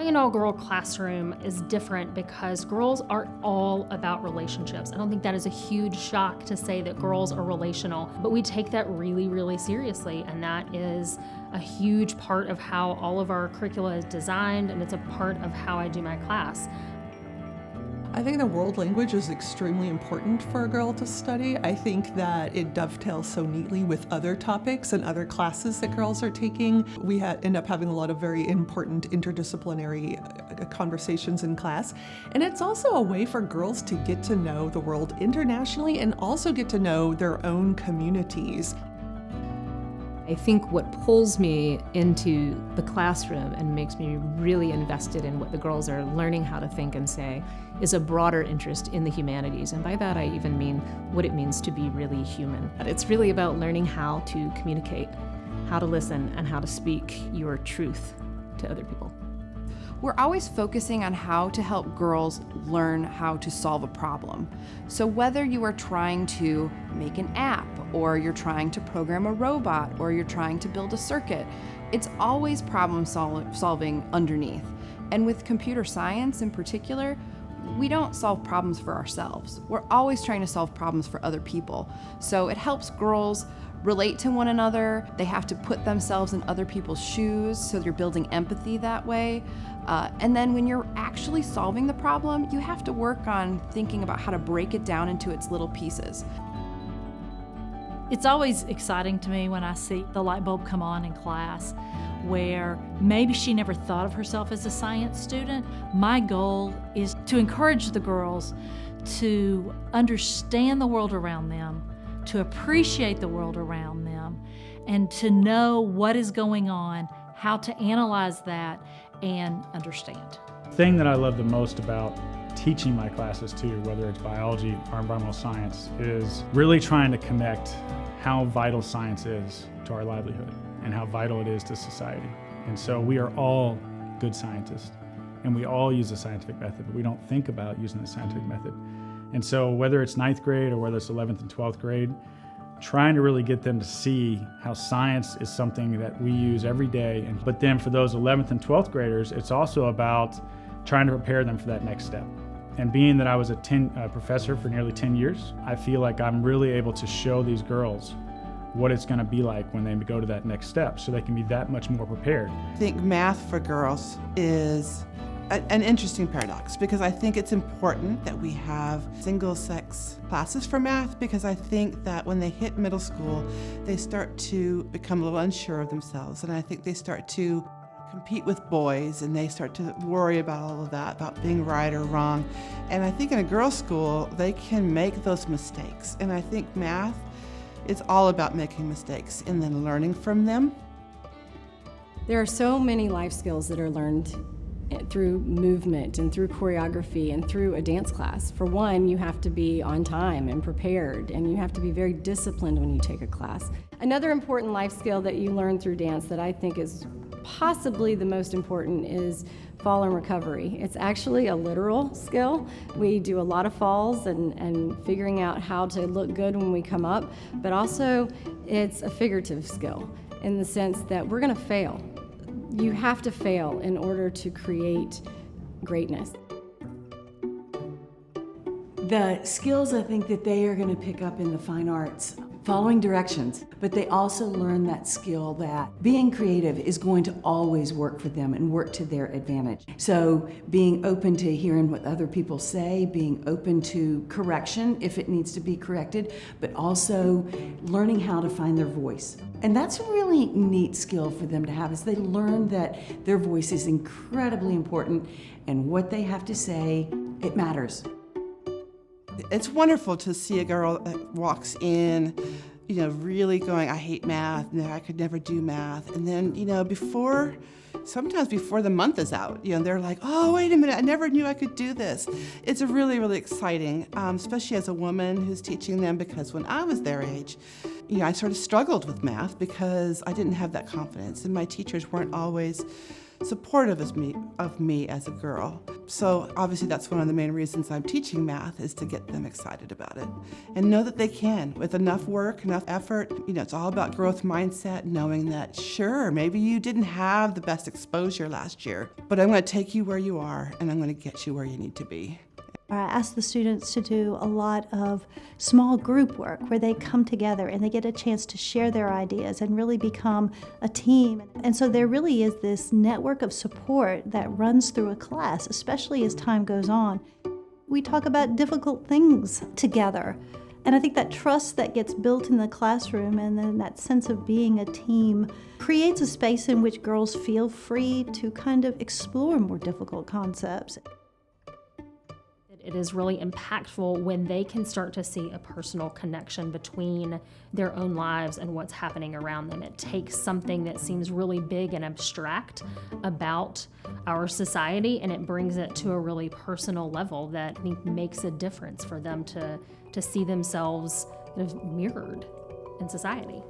Having an all-girl classroom is different because girls are all about relationships. I don't think that is a huge shock to say that girls are relational, but we take that really, really seriously, and that is a huge part of how all of our curricula is designed, and it's a part of how I do my class. I think the world language is extremely important for a girl to study. I think that it dovetails so neatly with other topics and other classes that girls are taking. We end up having a lot of very important interdisciplinary conversations in class. And it's also a way for girls to get to know the world internationally and also get to know their own communities. I think what pulls me into the classroom and makes me really invested in what the girls are learning how to think and say is a broader interest in the humanities. And by that I even mean what it means to be really human. It's really about learning how to communicate, how to listen, and how to speak your truth to other people. We're always focusing on how to help girls learn how to solve a problem. So whether you are trying to make an app, or you're trying to program a robot, or you're trying to build a circuit, it's always problem solving underneath. And with computer science in particular, we don't solve problems for ourselves. We're always trying to solve problems for other people. So it helps girls relate to one another. They have to put themselves in other people's shoes, so you're building empathy that way. And then when you're actually solving the problem, you have to work on thinking about how to break it down into its little pieces. It's always exciting to me when I see the light bulb come on in class where maybe she never thought of herself as a science student. My goal is to encourage the girls to understand the world around them, to appreciate the world around them, and to know what is going on, how to analyze that, and understand. The thing that I love the most about teaching my classes too, whether it's biology or environmental science, is really trying to connect how vital science is to our livelihood and how vital it is to society. And so we are all good scientists and we all use the scientific method, but we don't think about using the scientific method. And so whether it's 9th grade or whether it's 11th and 12th grade, trying to really get them to see how science is something that we use every day. But then for those 11th and 12th graders, it's also about trying to prepare them for that next step. And being that I was a professor for nearly 10 years, I feel like I'm really able to show these girls what it's going to be like when they go to that next step, so they can be that much more prepared. I think math for girls is an interesting paradox, because I think it's important that we have single-sex classes for math, because I think that when they hit middle school, they start to become a little unsure of themselves, and I think they start to compete with boys, and they start to worry about all of that, about being right or wrong. And I think in a girls' school, they can make those mistakes, and I think math is all about making mistakes and then learning from them. There are so many life skills that are learned through movement and through choreography and through a dance class. For one, you have to be on time and prepared, and you have to be very disciplined when you take a class. Another important life skill that you learn through dance that I think is possibly the most important is fall and recovery. It's actually a literal skill. We do a lot of falls and figuring out how to look good when we come up, but also it's a figurative skill in the sense that we're going to fail. You have to fail in order to create greatness. The skills I think that they are going to pick up in the fine arts, following directions, but they also learn that skill that being creative is going to always work for them and work to their advantage. So being open to hearing what other people say, being open to correction if it needs to be corrected, but also learning how to find their voice. And that's a really neat skill for them to have, is they learn that their voice is incredibly important and what they have to say, it matters. It's wonderful to see a girl that walks in, really going, I hate math, no, I could never do math. And then, sometimes before the month is out, they're like, oh, wait a minute, I never knew I could do this. It's really, really exciting, especially as a woman who's teaching them, because when I was their age, I sort of struggled with math because I didn't have that confidence, and my teachers weren't always supportive of me as a girl. So obviously that's one of the main reasons I'm teaching math, is to get them excited about it and know that they can with enough work, enough effort. It's all about growth mindset, knowing that sure, maybe you didn't have the best exposure last year, but I'm going to take you where you are and I'm going to get you where you need to be. I ask the students to do a lot of small group work where they come together and they get a chance to share their ideas and really become a team. And so there really is this network of support that runs through a class, especially as time goes on. We talk about difficult things together. And I think that trust that gets built in the classroom and then that sense of being a team creates a space in which girls feel free to kind of explore more difficult concepts. It is really impactful when they can start to see a personal connection between their own lives and what's happening around them. It takes something that seems really big and abstract about our society and it brings it to a really personal level that I think makes a difference for them to see themselves kind of mirrored in society.